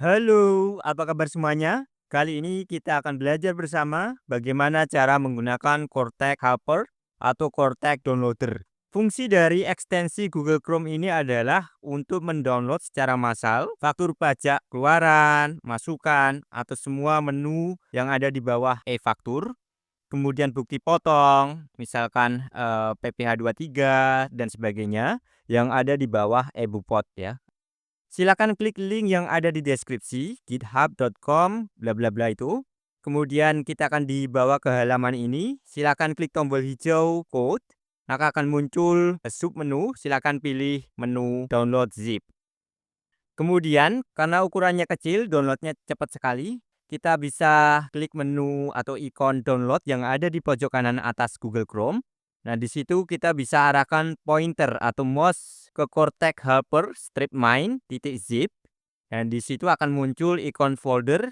Halo, apa kabar semuanya? Kali ini kita akan belajar bersama bagaimana cara menggunakan Cortex Helper atau Cortex Downloader. Fungsi dari ekstensi Google Chrome ini adalah untuk mendownload secara massal faktur pajak keluaran, masukan, atau semua menu yang ada di bawah e-faktur. Kemudian bukti potong, misalkan PPh 23 dan sebagainya yang ada di bawah e-Bupot ya. Silakan klik link yang ada di deskripsi github.com bla bla bla itu. Kemudian kita akan dibawa ke halaman ini. Silakan klik tombol hijau code. Maka akan muncul sub menu. Silakan pilih menu download zip. Kemudian karena ukurannya kecil, downloadnya cepat sekali. Kita bisa klik menu atau ikon download yang ada di pojok kanan atas Google Chrome. Nah, di situ kita bisa arahkan pointer atau mouse ke Cortex Helper strip mine.zip. Dan di situ akan muncul ikon folder.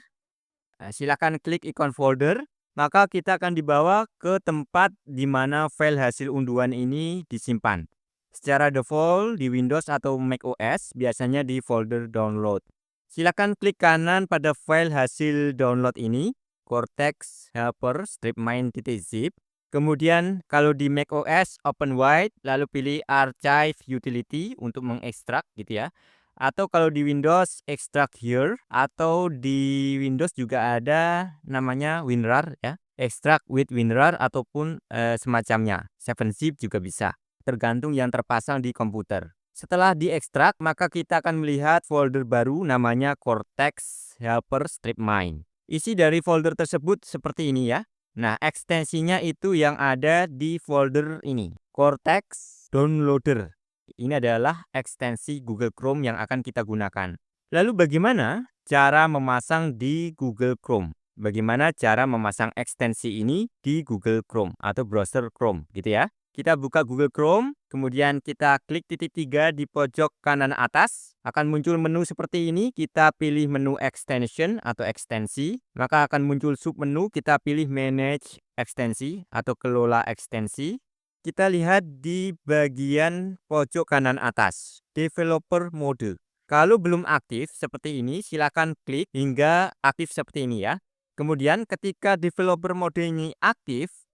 Nah, silakan klik ikon folder, maka kita akan dibawa ke tempat di mana file hasil unduhan ini disimpan. Secara default di Windows atau macOS biasanya di folder download. Silakan klik kanan pada file hasil download ini, Cortex Helper strip mine.zip. Kemudian kalau di macOS open wide, lalu pilih Archive Utility untuk mengekstrak gitu ya. Atau kalau di Windows extract here, atau di Windows juga ada namanya WinRAR ya. Extract with WinRAR ataupun semacamnya. 7-zip juga bisa, tergantung yang terpasang di komputer. Setelah diekstrak, maka kita akan melihat folder baru namanya Cortex Helper Strip Mine. Isi dari folder tersebut seperti ini ya. Nah, ekstensinya itu yang ada di folder ini, Cortex Downloader. Ini adalah ekstensi Google Chrome yang akan kita gunakan. Lalu bagaimana cara memasang di Google Chrome? Bagaimana cara memasang ekstensi ini di Google Chrome atau browser Chrome gitu ya. Kita buka Google Chrome, kemudian kita klik titik 3 di pojok kanan atas. Akan muncul menu seperti ini, kita pilih menu extension atau ekstensi. Maka akan muncul submenu, kita pilih manage ekstensi atau kelola ekstensi. Kita lihat di bagian pojok kanan atas, developer mode. Kalau belum aktif seperti ini, silakan klik hingga aktif seperti ini ya. Kemudian ketika developer mode ini aktif,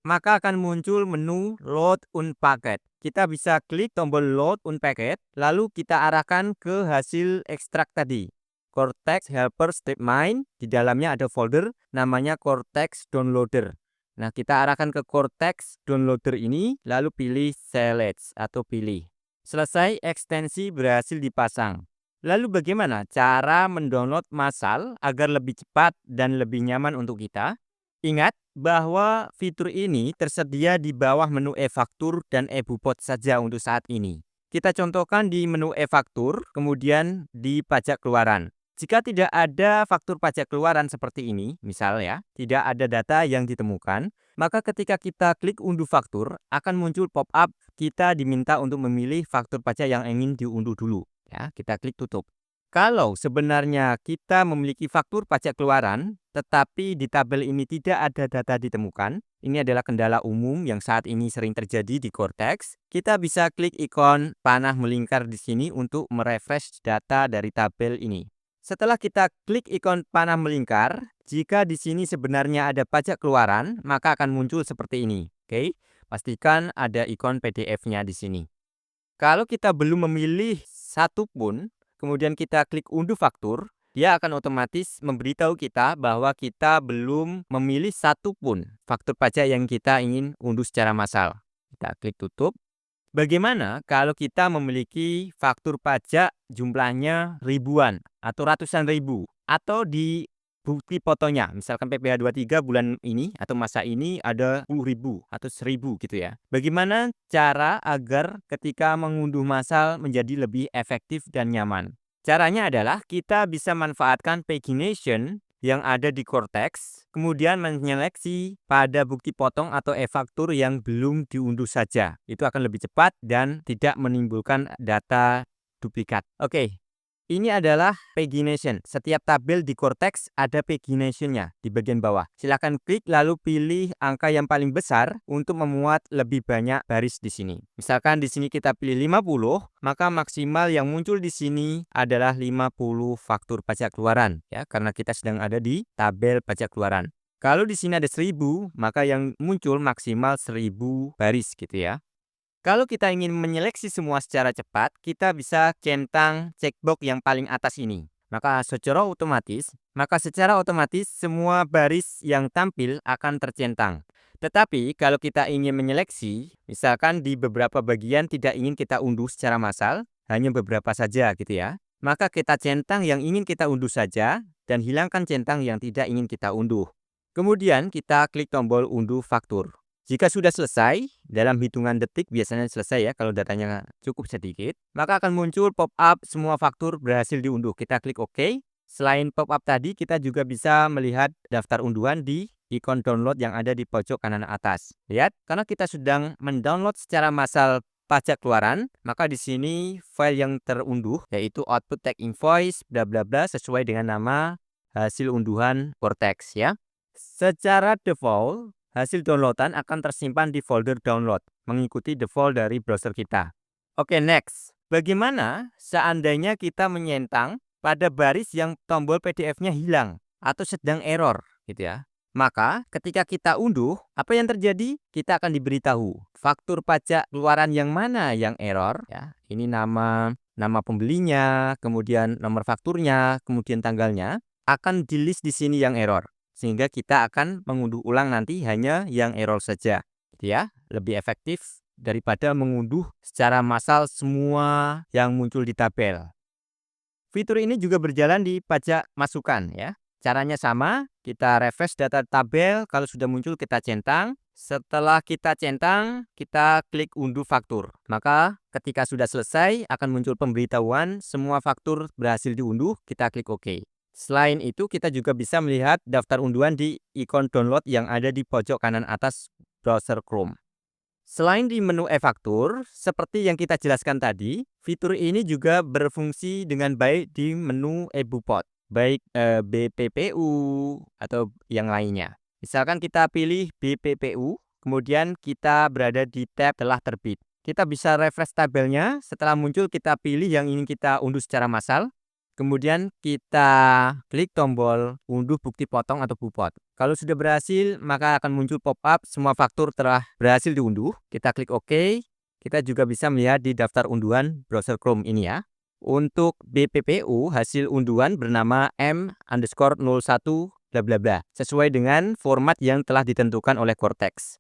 maka akan muncul menu load unpacked. Kita bisa klik tombol load unpacked, lalu kita arahkan ke hasil ekstrak tadi. Cortex Helper Strip Mine, di dalamnya ada folder namanya Cortex Downloader. Nah, kita arahkan ke Cortex Downloader ini, lalu pilih Select atau pilih. Selesai, ekstensi berhasil dipasang. Lalu bagaimana cara mendownload massal agar lebih cepat dan lebih nyaman untuk kita? Ingat bahwa fitur ini tersedia di bawah menu e-faktur dan e-Bupot saja untuk saat ini. Kita contohkan di menu e-faktur, kemudian di pajak keluaran. Jika tidak ada faktur pajak keluaran seperti ini, misal ya, tidak ada data yang ditemukan, maka ketika kita klik unduh faktur, akan muncul pop-up kita diminta untuk memilih faktur pajak yang ingin diunduh dulu. Ya, kita klik tutup. Kalau sebenarnya kita memiliki faktur pajak keluaran, tetapi di tabel ini tidak ada data ditemukan, ini adalah kendala umum yang saat ini sering terjadi di Cortex. Kita bisa klik ikon panah melingkar di sini untuk merefresh data dari tabel ini. Setelah kita klik ikon panah melingkar, jika di sini sebenarnya ada pajak keluaran, maka akan muncul seperti ini. Oke, pastikan ada ikon PDF-nya di sini. Kalau kita belum memilih satu pun, kemudian kita klik unduh faktur, dia akan otomatis memberitahu kita bahwa kita belum memilih satu pun faktur pajak yang kita ingin unduh secara massal. Kita klik tutup. Bagaimana kalau kita memiliki faktur pajak jumlahnya ribuan atau ratusan ribu, atau di bukti fotonya, misalkan PPh 23 bulan ini atau masa ini ada 10.000 atau 1.000 gitu ya. Bagaimana cara agar ketika mengunduh massal menjadi lebih efektif dan nyaman? Caranya adalah kita bisa manfaatkan pagination yang ada di Cortex, kemudian menyeleksi pada bukti potong atau e-faktur yang belum diunduh saja. Itu akan lebih cepat dan tidak menimbulkan data duplikat. Oke, Ini adalah pagination. Setiap tabel di Cortex ada pagination-nya di bagian bawah. Silakan klik lalu pilih angka yang paling besar untuk memuat lebih banyak baris di sini. Misalkan di sini kita pilih 50, maka maksimal yang muncul di sini adalah 50 faktur pajak keluaran ya, karena kita sedang ada di tabel pajak keluaran. Kalau di sini ada 1000, maka yang muncul maksimal 1000 baris gitu ya. Kalau kita ingin menyeleksi semua secara cepat, kita bisa centang checkbox yang paling atas ini. Maka secara otomatis semua baris yang tampil akan tercentang. Tetapi kalau kita ingin menyeleksi, misalkan di beberapa bagian tidak ingin kita unduh secara massal, hanya beberapa saja gitu ya. Maka kita centang yang ingin kita unduh saja dan hilangkan centang yang tidak ingin kita unduh. Kemudian kita klik tombol unduh faktur. Jika sudah selesai, dalam hitungan detik biasanya selesai ya kalau datanya cukup sedikit, maka akan muncul pop-up semua faktur berhasil diunduh. Kita klik OK. Selain pop-up tadi, kita juga bisa melihat daftar unduhan di ikon download yang ada di pojok kanan atas. Lihat, karena kita sedang mendownload secara massal pajak keluaran, maka di sini file yang terunduh yaitu output tag invoice bla bla bla sesuai dengan nama hasil unduhan Cortex ya. Secara default, hasil downloadan akan tersimpan di folder download, mengikuti default dari browser kita. Oke, next. Bagaimana seandainya kita menyentang pada baris yang tombol PDF-nya hilang atau sedang error, gitu ya? Maka ketika kita unduh, apa yang terjadi? Kita akan diberitahu faktur pajak keluaran yang mana yang error, ya. Ini nama pembelinya, kemudian nomor fakturnya, kemudian tanggalnya akan di-list di sini yang error. Sehingga kita akan mengunduh ulang nanti hanya yang error saja, gitu ya. Lebih efektif daripada mengunduh secara massal semua yang muncul di tabel. Fitur ini juga berjalan di pajak masukan ya. Caranya sama, kita refresh data tabel, kalau sudah muncul kita centang. Setelah kita centang, kita klik unduh faktur. Maka ketika sudah selesai akan muncul pemberitahuan semua faktur berhasil diunduh, kita klik OK. Selain itu, kita juga bisa melihat daftar unduhan di ikon download yang ada di pojok kanan atas browser Chrome. Selain di menu e-faktur, seperti yang kita jelaskan tadi, fitur ini juga berfungsi dengan baik di menu e-Bupot, baik BPPU atau yang lainnya. Misalkan kita pilih BPPU, kemudian kita berada di tab telah terbit. Kita bisa refresh tabelnya, setelah muncul kita pilih yang ingin kita unduh secara massal. Kemudian kita klik tombol unduh bukti potong atau Bupot. Kalau sudah berhasil, maka akan muncul pop-up semua faktur telah berhasil diunduh. Kita klik OK. Kita juga bisa melihat di daftar unduhan browser Chrome ini ya. Untuk BPPU, hasil unduhan bernama M_01 bla bla bla, sesuai dengan format yang telah ditentukan oleh Cortex.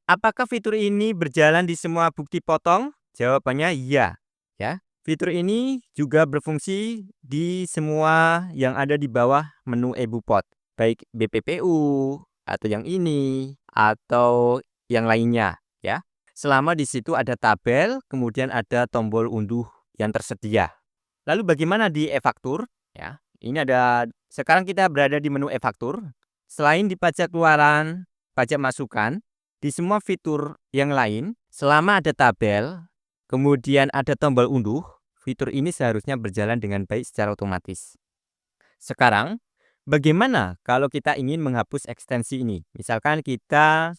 Apakah fitur ini berjalan di semua bukti potong? Jawabannya iya ya. Fitur ini juga berfungsi di semua yang ada di bawah menu e-Bupot, baik BPPU atau yang ini atau yang lainnya ya. Selama di situ ada tabel, kemudian ada tombol unduh yang tersedia. Lalu bagaimana di e-faktur ya? Ini ada, sekarang kita berada di menu e-faktur. Selain di pajak keluaran, pajak masukan, di semua fitur yang lain selama ada tabel, kemudian ada tombol unduh, fitur ini seharusnya berjalan dengan baik secara otomatis. Sekarang, bagaimana kalau kita ingin menghapus ekstensi ini? Misalkan kita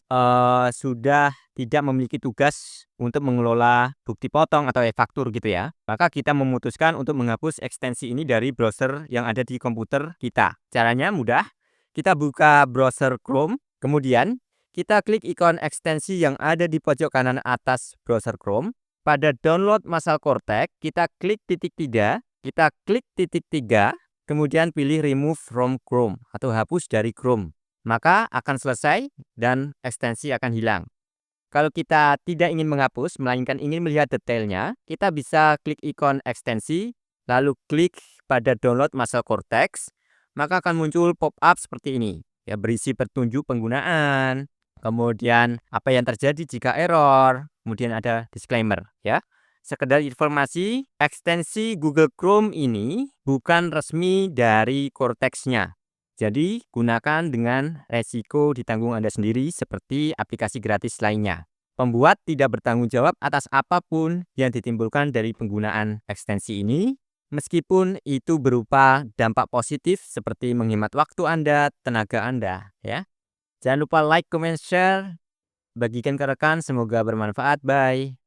sudah tidak memiliki tugas untuk mengelola bukti potong atau e-faktur gitu ya. Maka kita memutuskan untuk menghapus ekstensi ini dari browser yang ada di komputer kita. Caranya mudah. Kita buka browser Chrome, kemudian kita klik ikon ekstensi yang ada di pojok kanan atas browser Chrome. Pada download massal Cortex, kita klik titik 3, kemudian pilih remove from Chrome atau hapus dari Chrome. Maka akan selesai dan ekstensi akan hilang. Kalau kita tidak ingin menghapus, melainkan ingin melihat detailnya, kita bisa klik ikon ekstensi, lalu klik pada download massal Cortex, maka akan muncul pop-up seperti ini. Ya, berisi petunjuk penggunaan, kemudian apa yang terjadi jika error, kemudian ada disclaimer ya. Sekedar informasi, ekstensi Google Chrome ini bukan resmi dari Cortex-nya. Jadi, gunakan dengan resiko ditanggung Anda sendiri seperti aplikasi gratis lainnya. Pembuat tidak bertanggung jawab atas apapun yang ditimbulkan dari penggunaan ekstensi ini, meskipun itu berupa dampak positif seperti menghemat waktu Anda, tenaga Anda, ya. Jangan lupa like, comment, share, bagikan ke rekan, semoga bermanfaat. Bye.